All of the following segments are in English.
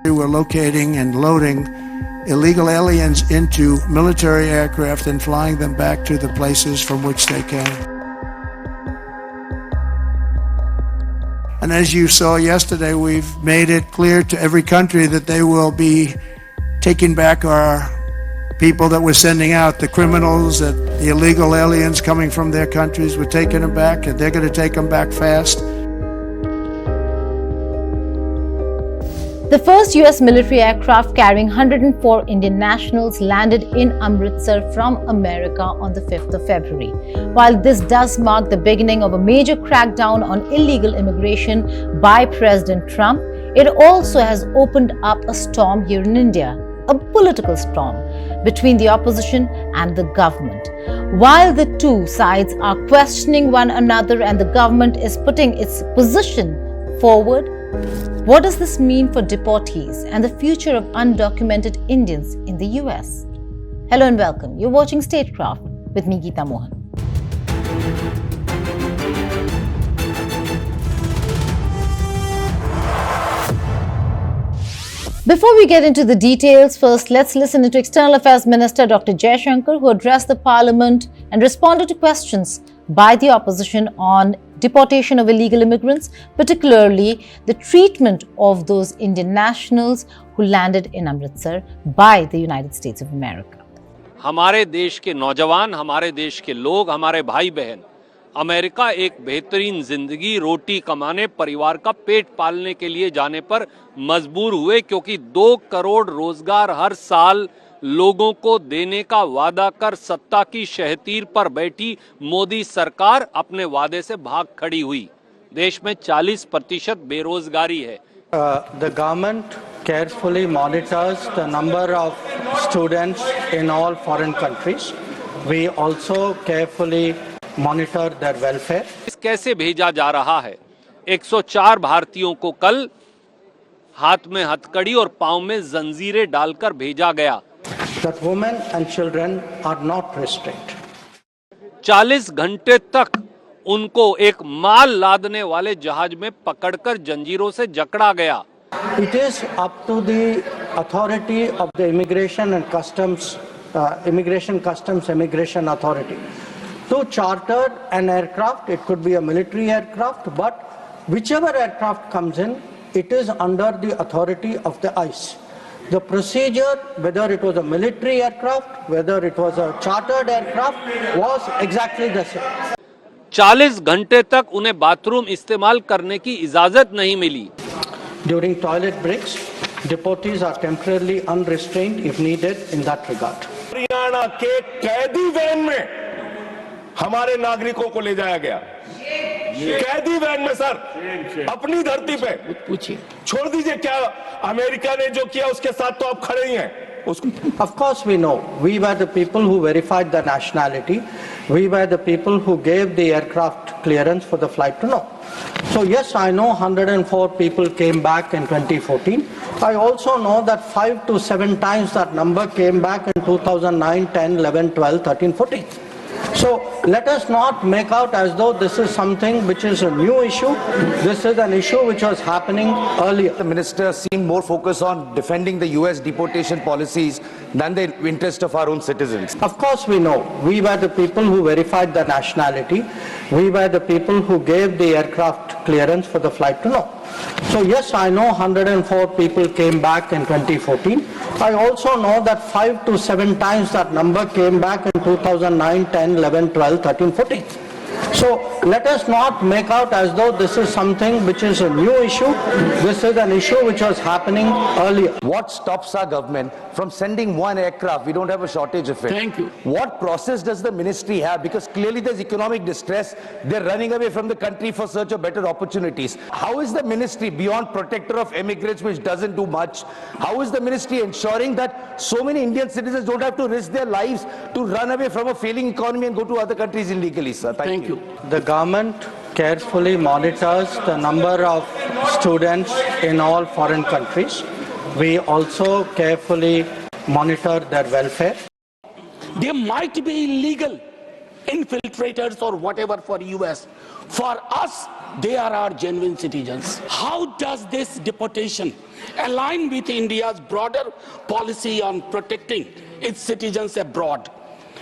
We were locating and loading illegal aliens into military aircraft and flying them back to the places from which they came. And as you saw yesterday, we've made it clear to every country that they will be taking back our people that we're sending out, the criminals, the illegal aliens coming from their countries. We're taking them back, and they're going to take them back fast. The first US military aircraft carrying 104 Indian nationals landed in Amritsar from America on the 5th of February. While this does mark the beginning of a major crackdown on illegal immigration by President Trump, it also has opened up a storm here in India, a political storm between the opposition and the government. While the two sides are questioning one another and the government is putting its position forward, what does this mean for deportees and the future of undocumented Indians in the US? Hello and welcome. You're watching Statecraft with me, Geeta Mohan. Before we get into the details, first let's listen to External Affairs Minister Dr. Jaishankar, who addressed the Parliament and responded to questions by the opposition on deportation of illegal immigrants, particularly the treatment of those Indian nationals who landed in Amritsar by the United States of America. हमारे देश के नौजवान, हमारे देश के लोग, हमारे भाई बहन अमेरिका एक बेहतरीन जिंदगी, रोटी कमाने, परिवार का पेट पालने के लिए जाने पर मजबूर हुए, क्योंकि 2 करोड़ रोजगार हर साल लोगों को देने का वादा कर सत्ता की शहतीर पर बैठी मोदी सरकार अपने वादे से भाग खड़ी हुई। देश में 40% बेरोजगारी है। The government carefully monitors the number of students in all foreign countries. We also carefully monitor their welfare. कैसे भेजा जा रहा है? 104 भारतीयों को कल हाथ में हथकड़ी और पांव में जंजीरें डालकर भेजा गया। That women and children are not restrained. 40 घंटे तक उनको एक माल लादने वाले जहाज में पकड़कर जंजीरों से जकड़ा गया। It is up to the authority of the immigration authority to charter an aircraft. It could be a military aircraft, but whichever aircraft comes in, it is under the authority of the ICE. The procedure, whether it was a military aircraft, whether it was a chartered aircraft, was exactly the same. 40 घंटे तक उन्हें bathroom इस्तेमाल करने की इजाजत नहीं मिली। During toilet breaks, deportees are temporarily unrestrained if needed in that regard. Haryana के कैदी वैन में हमारे नागरिकों को ले जाया गया। कैदी वैन में सर, अपनी धरती पे। पूछिए। छोड़ दीजिए, क्या अमेरिका ने जो किया उसके साथ तो आप खड़े ही हैं। Of course we know. We were the people who verified the nationality. We were the people who gave the aircraft clearance for the flight to know. So yes, I know 104 people came back in 2014. I also know that 5 to 7 times that number came back in 2009, 10, 11, 12, 13, 14. So let us not make out as though this is something which is a new issue. This is an issue which was happening earlier. The minister seemed more focused on defending the US deportation policies than the interest of our own citizens. Of course we know. We were the people who verified the nationality. We were the people who gave the aircraft clearance for the flight to know. So yes, I know 104 people came back in 2014. I also know that 5 to 7 times that number came back in 2009, 10, 11, 12, 13, 14. So let us not make out as though this is something which is a new issue. This is an issue which was happening earlier. What stops our government from sending one aircraft? We don't have a shortage of it. Thank you. What process does the ministry have? Because clearly there's economic distress. They're running away from the country for search of better opportunities. How is the ministry, beyond protector of immigrants, which doesn't do much, how is the ministry ensuring that so many Indian citizens don't have to risk their lives to run away from a failing economy and go to other countries illegally, sir? Thank you. The government carefully monitors the number of students in all foreign countries. We also carefully monitor their welfare. There might be illegal infiltrators or whatever for US. For us, they are our genuine citizens. How does this deportation align with India's broader policy on protecting its citizens abroad?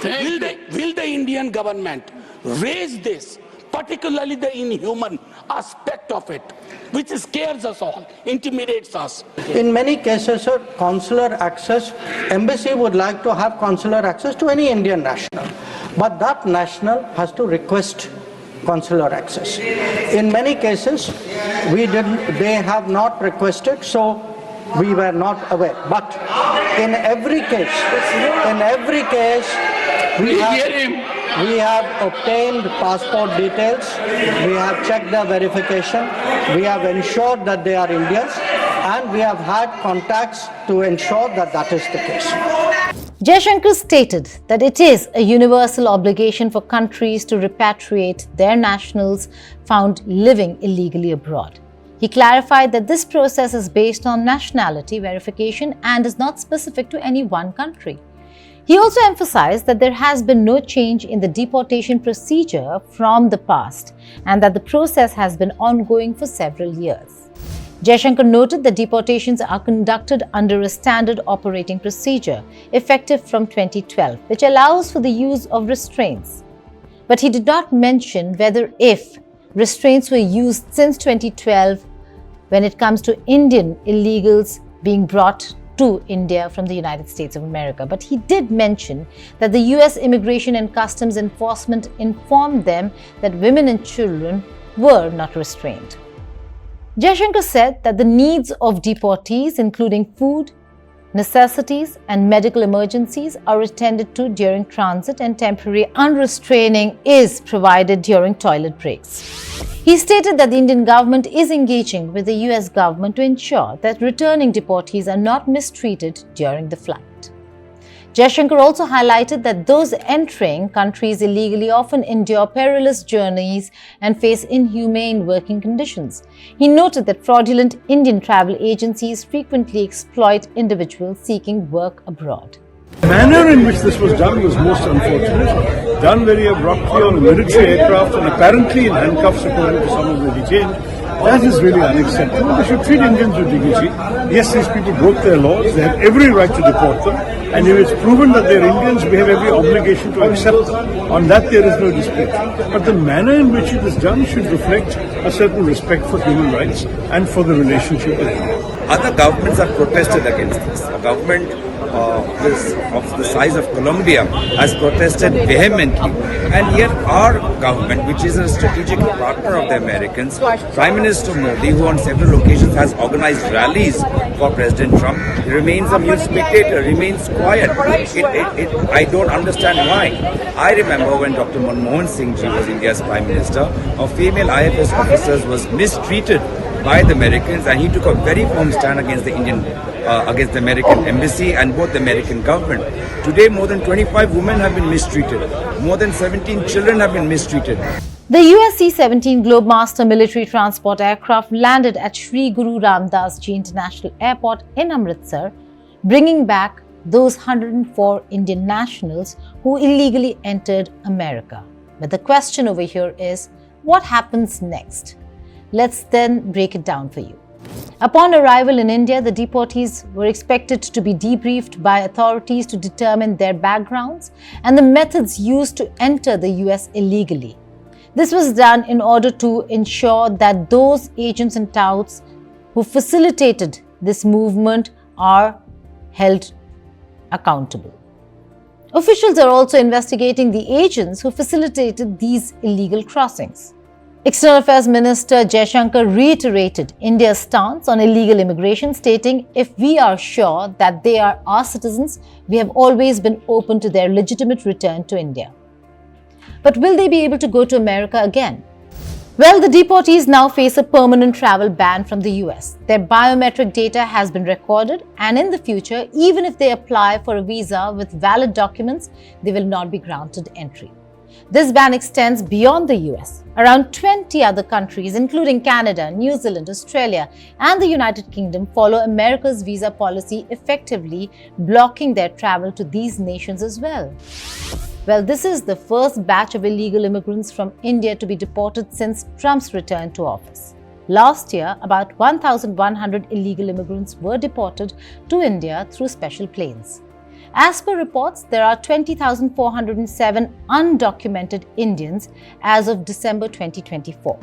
Will the Indian government raise this, particularly the inhuman aspect of it, which scares us all, intimidates us? In many cases, sir, consular access, embassy would like to have consular access to any Indian national, but that national has to request consular access. In many cases, they have not requested, so we were not aware. But in every case, we have obtained passport details, we have checked their verification, we have ensured that they are Indians, and we have had contacts to ensure that that is the case. Jaishankar stated that it is a universal obligation for countries to repatriate their nationals found living illegally abroad. He clarified that this process is based on nationality verification and is not specific to any one country. He also emphasized that there has been no change in the deportation procedure from the past and that the process has been ongoing for several years. Jaishankar noted that deportations are conducted under a standard operating procedure effective from 2012, which allows for the use of restraints. But he did not mention whether if restraints were used since 2012 when it comes to Indian illegals being brought to India from the United States of America. But he did mention that the US Immigration and Customs Enforcement informed them that women and children were not restrained. Jaishankar said that the needs of deportees, including food, necessities, and medical emergencies, are attended to during transit, and temporary unrestraining is provided during toilet breaks. He stated that the Indian government is engaging with the US government to ensure that returning deportees are not mistreated during the flight. Jaishankar also highlighted that those entering countries illegally often endure perilous journeys and face inhumane working conditions. He noted that fraudulent Indian travel agencies frequently exploit individuals seeking work abroad. The manner in which this was done was most unfortunate, done very abruptly on a military aircraft and apparently in handcuffs according to some of the detained. That is really unacceptable. They should treat Indians with dignity. Yes, these people broke their laws. They have every right to deport them. And if it's proven that they're Indians, we have every obligation to accept them. On that, there is no dispute. But the manner in which it is done should reflect a certain respect for human rights and for the relationship with India. Other governments have protested against this. A government of the size of Colombia has protested vehemently. And yet our government, which is a strategic partner of the Americans, Prime Minister Modi, who on several occasions has organized rallies for President Trump, remains a mute spectator, remains quiet. I don't understand why. I remember when Dr. Manmohan Singh ji was India's Prime Minister, a female IFS officer was mistreated by the Americans, and he took a very firm stand against the against the American embassy and both the American government. Today, more than 25 women have been mistreated. More than 17 children have been mistreated. The US C-17 Globemaster military transport aircraft landed at Sri Guru Ram Das Ji International Airport in Amritsar, bringing back those 104 Indian nationals who illegally entered America. But the question over here is, what happens next? Let's then break it down for you. Upon arrival in India, the deportees were expected to be debriefed by authorities to determine their backgrounds and the methods used to enter the US illegally. This was done in order to ensure that those agents and touts who facilitated this movement are held accountable. Officials are also investigating the agents who facilitated these illegal crossings. External Affairs Minister Jaishankar reiterated India's stance on illegal immigration, stating, "If we are sure that they are our citizens, we have always been open to their legitimate return to India." But will they be able to go to America again? Well, the deportees now face a permanent travel ban from the US. Their biometric data has been recorded, and in the future, even if they apply for a visa with valid documents, they will not be granted entry. This ban extends beyond the US. Around 20 other countries, including Canada, New Zealand, Australia, and the United Kingdom, follow America's visa policy, effectively blocking their travel to these nations as well. Well, this is the first batch of illegal immigrants from India to be deported since Trump's return to office. Last year, about 1,100 illegal immigrants were deported to India through special planes. As per reports, there are 20,407 undocumented Indians as of December 2024,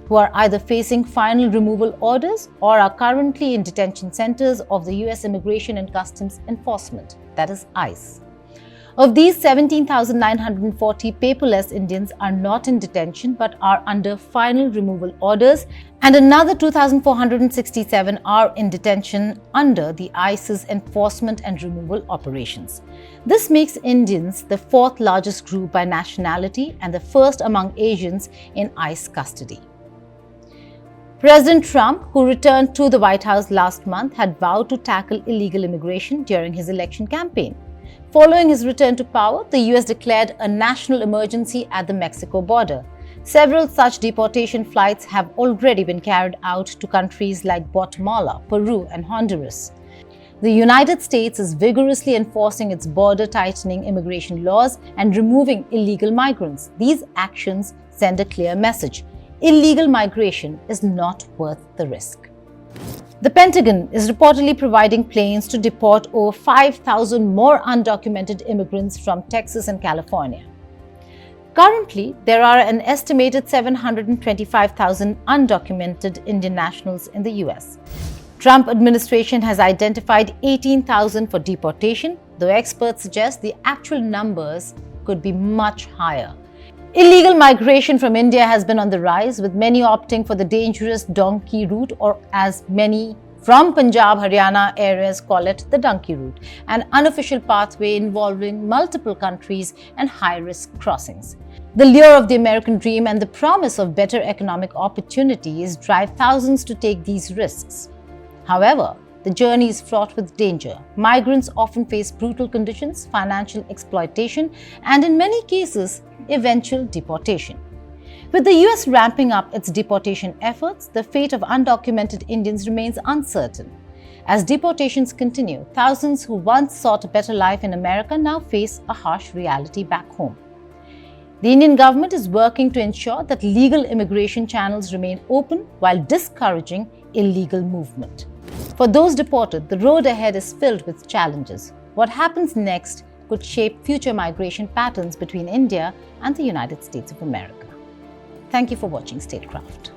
who are either facing final removal orders or are currently in detention centers of the US Immigration and Customs Enforcement, that is ICE. Of these, 17,940 paperless Indians are not in detention but are under final removal orders, and another 2,467 are in detention under the ICE's enforcement and removal operations. This makes Indians the fourth largest group by nationality and the first among Asians in ICE custody. President Trump, who returned to the White House last month, had vowed to tackle illegal immigration during his election campaign. Following his return to power, the US declared a national emergency at the Mexico border. Several such deportation flights have already been carried out to countries like Guatemala, Peru, and Honduras. The United States is vigorously enforcing its border-tightening immigration laws and removing illegal migrants. These actions send a clear message: illegal migration is not worth the risk. The Pentagon is reportedly providing planes to deport over 5,000 more undocumented immigrants from Texas and California. Currently, there are an estimated 725,000 undocumented Indian nationals in the US. Trump administration has identified 18,000 for deportation, though experts suggest the actual numbers could be much higher. Illegal migration from India has been on the rise, with many opting for the dangerous donkey route, or as many from Punjab, Haryana areas call it, the donkey route, an unofficial pathway involving multiple countries and high-risk crossings. The lure of the American dream and the promise of better economic opportunities drive thousands to take these risks. However, the journey is fraught with danger. Migrants often face brutal conditions, financial exploitation, and in many cases, eventual deportation. With the US ramping up its deportation efforts, the fate of undocumented Indians remains uncertain. As deportations continue, thousands who once sought a better life in America now face a harsh reality back home. The Indian government is working to ensure that legal immigration channels remain open while discouraging illegal movement. For those deported, the road ahead is filled with challenges. What happens next could shape future migration patterns between India and the United States of America. Thank you for watching Statecraft.